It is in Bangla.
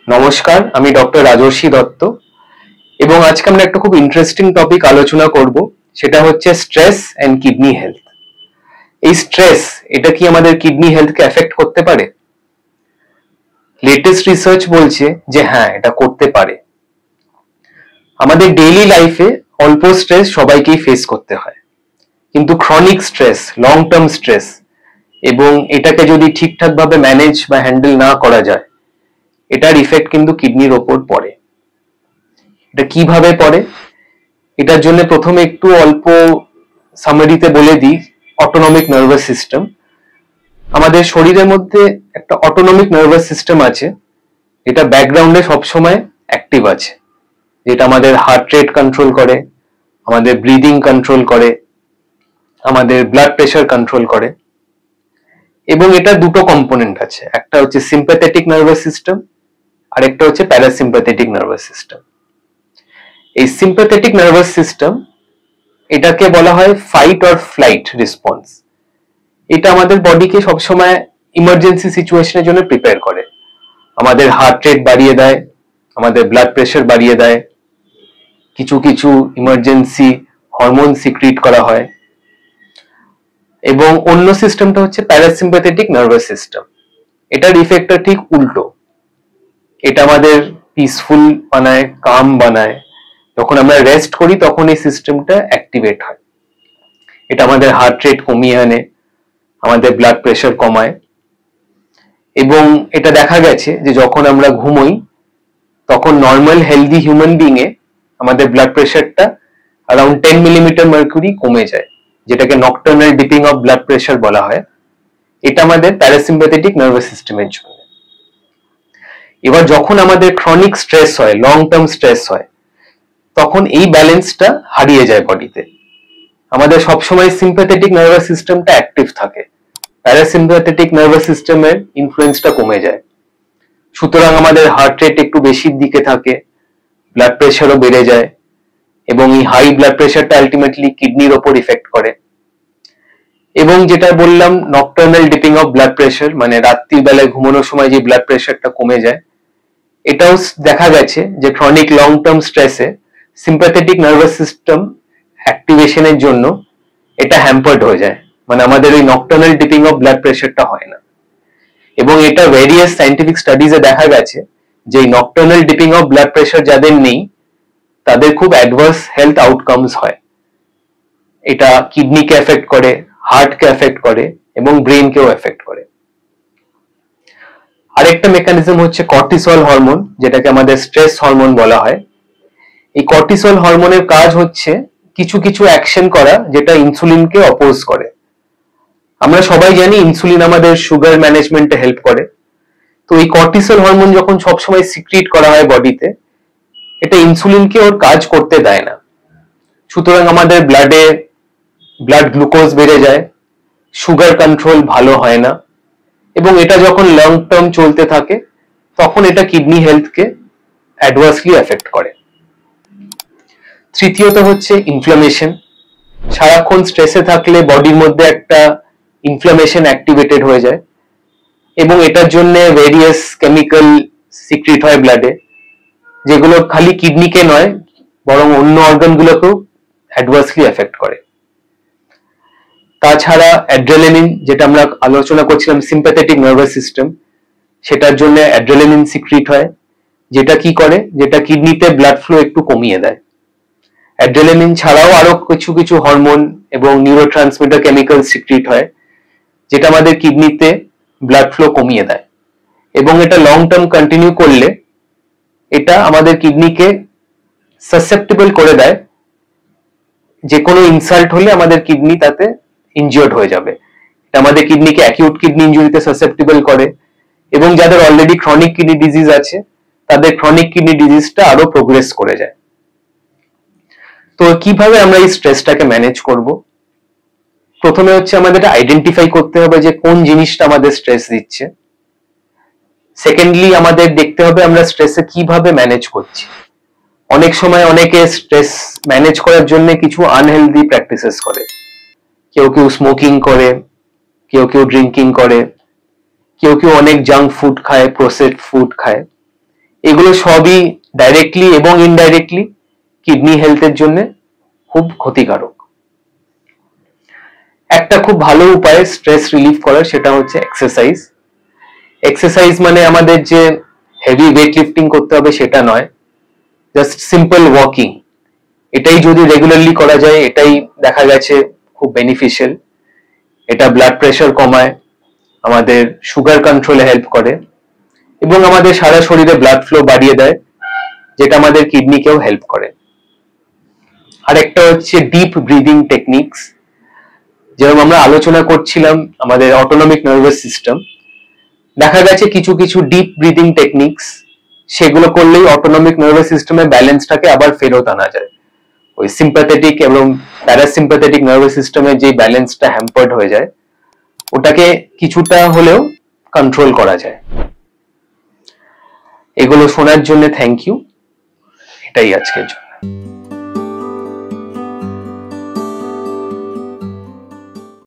নমস্কার, আমি ডক্টর রাজর্ষি দত্ত এবং আজকে আমরা একটা খুব ইন্টারেস্টিং টপিক আলোচনা করব, সেটা হচ্ছে স্ট্রেস এন্ড কিডনি হেলথ। এই স্ট্রেস এটা কি আমাদের কিডনি হেলথকে এফেক্ট করতে পারে? লেটেস্ট রিসার্চ বলছে যে হ্যাঁ, এটা করতে পারে। আমাদের ডেইলি লাইফে অল্প স্ট্রেস সবাইকেই ফেস করতে হয়, কিন্তু chronic stress, long term stress এবং এটাকে যদি ঠিকঠাক ভাবে ম্যানেজ বা হ্যান্ডেল না করা যায়, এটার ইফেক্ট কিন্তু কিডনির ওপর পড়ে। এটা কিভাবে পড়ে, এটার জন্য প্রথমে একটু অল্প সামারিতে বলে দিই। অটোনমিক নার্ভাস সিস্টেম, আমাদের শরীরের মধ্যে একটা অটোনমিক নার্ভাস সিস্টেম আছে, যেটা ব্যাকগ্রাউন্ডে সবসময় অ্যাক্টিভ আছে, যেটা আমাদের হার্ট রেট কন্ট্রোল করে, আমাদের ব্রিদিং কন্ট্রোল করে, আমাদের ব্লাড প্রেশার কন্ট্রোল করে। এবং এটা দুটো কম্পোনেন্ট আছে, একটা হচ্ছে সিম্প্যাথেটিক নার্ভাস সিস্টেম আর একটা হচ্ছে প্যারাসিম্প্যাথেটিক নার্ভাস সিস্টেম। এই সিম্প্যাথেটিক নার্ভাস সিস্টেম, এটাকে বলা হয় ফাইট অর ফ্লাইট রেসপন্স। এটা আমাদের বডিকে সবসময় ইমার্জেন্সি সিচুয়েশনের জন্য প্রিপেয়ার করে। আমাদের হার্ট রেট বাড়িয়ে দেয়, আমাদের ব্লাড প্রেশার বাড়িয়ে দেয়, কিছু কিছু ইমার্জেন্সি হরমোন সিক্রিট করা হয়। এবং অন্য সিস্টেমটা হচ্ছে প্যারাসিম্প্যাথেটিক নার্ভাস সিস্টেম। এটার ইফেক্টটা ঠিক উল্টো। এটা আমাদের পিসফুল বানায়, কাম বানায়। যখন আমরা রেস্ট করি তখন এই সিস্টেমটা অ্যাক্টিভেট হয়। এটা আমাদের হার্ট রেট কমিয়ে আনে, আমাদের ব্লাড প্রেশার কমায়। এবং এটা দেখা গেছে যে যখন আমরা ঘুমোই তখন normal healthy human being a আমাদের ব্লাড প্রেশারটা অ্যারাউন্ড 10 মিলিমিটার মার্কুরি কমে যায়, যেটাকে nocturnal dipping of blood pressure বলা হয়। এটা আমাদের প্যারাসিম্প্যাথেটিক নার্ভাস সিস্টেমের জন্য। এবার যখন আমাদের ক্রনিক স্ট্রেস হয়, লং টার্ম স্ট্রেস হয়, তখন এই ব্যালেন্সটা হারিয়ে যায় বডিতে। আমাদের সবসময় সিম্প্যাথেটিক নার্ভাস সিস্টেমটা অ্যাক্টিভ থাকে, প্যারাসিম্প্যাথেটিক নার্ভাস সিস্টেমের ইনফ্লুয়েন্সটা কমে যায়। সুতরাং আমাদের হার্ট রেট একটু বেশির দিকে থাকে, ব্লাড প্রেশারও বেড়ে যায় এবং এই হাই ব্লাড প্রেশারটা আলটিমেটলি কিডনির ওপর ইফেক্ট করে। এবং যেটা বললাম nocturnal dipping of blood pressure, মানে রাত্রির বেলায় ঘুমানোর সময় যে ব্লাড প্রেশারটা কমে যায়, এটাও দেখা গেছে যে ক্রনিক লং টার্ম স্ট্রেসে সিম্প্যাথেটিক নার্ভাস সিস্টেম অ্যাক্টিভেশনের জন্য এটা হ্যাম্পার্ড হয়ে যায়, মানে আমাদের ওই নকটার্নাল ডিপিং অফ ব্লাড প্রেশারটা হয় না। এবং এটা ভেরিয়াস সায়েন্টিফিক স্টাডিজে দেখা গেছে যে এই nocturnal dipping of blood pressure যাদের নেই, তাদের খুব অ্যাডভার্স হেলথ আউটকামস হয়। এটা কিডনিকে এফেক্ট করে, হার্টকে এফেক্ট করে এবং ব্রেনকেও এফেক্ট করে। আরেকটা মেকানিজম হচ্ছে কর্টিসল হরমোন, যেটাকে আমাদের স্ট্রেস হরমোন বলা হয়। এই কর্টিসল হরমোনের কাজ হচ্ছে কিছু কিছু অ্যাকশন করা, যেটা ইনসুলিনকে অপোজ করে। আমরা সবাই জানি ইনসুলিন আমাদের সুগার ম্যানেজমেন্টে হেল্প করে। তো এই কর্টিসল হরমোন যখন সবসময় সিক্রিট করা হয় বডিতে, এটা ইনসুলিনকে ওর কাজ করতে দেয় না। সুতরাং আমাদের ব্লাডে ব্লাড গ্লুকোজ বেড়ে যায়, সুগার কন্ট্রোল ভালো হয় না। এবং এটা যখন লং টার্ম চলতে থাকে তখন এটা কিডনি হেলথকে অ্যাডভার্সলি এফেক্ট করে। তৃতীয়ত হচ্ছে ইনফ্লামেশন। সারাক্ষণ স্ট্রেসে থাকলে বডির মধ্যে একটা ইনফ্লামেশন অ্যাক্টিভেটেড হয়ে যায় এবং এটার জন্য ভেরিয়াস কেমিক্যাল সিক্রিট হয় ব্লাডে, যেগুলো খালি কিডনিকে নয় বরং অন্য অর্গানগুলোকেও অ্যাডভার্সলি এফেক্ট করে। তাছাড়া অ্যাড্রেনালিন, যেটা আমরা আলোচনা করছিলাম সিম্প্যাথেটিক নার্ভাস সিস্টেম, সেটার জন্য অ্যাড্রেনালিন সিক্রিট হয়, যেটা কি করে, যেটা কিডনিতে ব্লাড ফ্লো একটু কমিয়ে দেয়। অ্যাড্রেনালিন ছাড়াও আরো কিছু কিছু হরমোন এবং নিউরোট্রান্সমিটার কেমিক্যাল সিক্রিট হয়, যেটা আমাদের কিডনিতে ব্লাড ফ্লো কমিয়ে দেয়। এবং এটা লং টার্ম কন্টিনিউ করলে এটা আমাদের কিডনিকে সাসেপ্টেবল করে দেয়, যে কোনো ইনসাল্ট হলে আমাদের কিডনি তাতে ইনজিওর্ড হয়ে যাবে। এটা আমাদের কিডনিকে অ্যাকিউট কিডনি ইনজুরিতে সাসেপ্টেবল করে এবং যাদের অলরেডি ক্রনিক কিডনি ডিজিজ আছে তাদের ক্রনিক কিডনি ডিজিজটা আরো প্রোগ্রেস করে যায়। তো কিভাবে আমরা এই স্ট্রেসটাকে ম্যানেজ করব? প্রথমে হচ্ছে আমাদের আইডেন্টিফাই করতে হবে যে কোন জিনিসটা আমাদের স্ট্রেস দিচ্ছে। সেকেন্ডলি আমাদের দেখতে হবে আমরা স্ট্রেসে কিভাবে ম্যানেজ করছি। অনেক সময় অনেকে স্ট্রেস ম্যানেজ করার জন্য কিছু আনহেলদি প্র্যাকটিসেস করে। কেউ কেউ স্মোকিং করে, কেউ কেউ ড্রিঙ্কিং করে, কেউ কেউ অনেক জাঙ্ক ফুড খায়, প্রসেসড ফুড খায়। এগুলো সবই ডাইরেক্টলি এবং ইনডাইরেক্টলি কিডনি হেলথের জন্য খুব ক্ষতিকারক। একটা খুব ভালো উপায় স্ট্রেস রিলিফ করার, সেটা হচ্ছে এক্সারসাইজ। এক্সারসাইজ মানে আমাদের যে হেভি ওয়েট লিফটিং করতে হবে সেটা নয়, জাস্ট সিম্পল ওয়াকিং। এটাই যদি রেগুলারলি করা যায়, এটাই দেখা গেছে খুব বেনিফিশিয়াল। এটা ব্লাড প্রেশার কমায়, আমাদের সুগার কন্ট্রোলে হেল্প করে এবং আমাদের সারা শরীরে ব্লাড ফ্লো বাড়িয়ে দেয়, যেটা আমাদের কিডনিকেও হেল্প করে। আরেকটা হচ্ছে ডিপ ব্রিদিং টেকনিক্স। যেরকম আমরা আলোচনা করছিলাম আমাদের অটোনমিক নার্ভাস সিস্টেম, দেখা গেছে কিছু কিছু ডিপ ব্রিদিং টেকনিক্স, সেগুলো করলেই অটোনমিক নার্ভাস সিস্টেমের ব্যালেন্সটাকে আবার ফেরত আনা যায়। ওই সিম্প্যাথেটিক এবং প্যারাসিম্প্যাথেটিক নার্ভাস সিস্টেমের যে ব্যালেন্সটা হ্যাম্পার্ড হয়ে যায়, ওটাকে কিছুটা হলেও কন্ট্রোল করা যায়। এগুলো শোনার জন্য থ্যাংক ইউ। এটাই আজকের জন্য।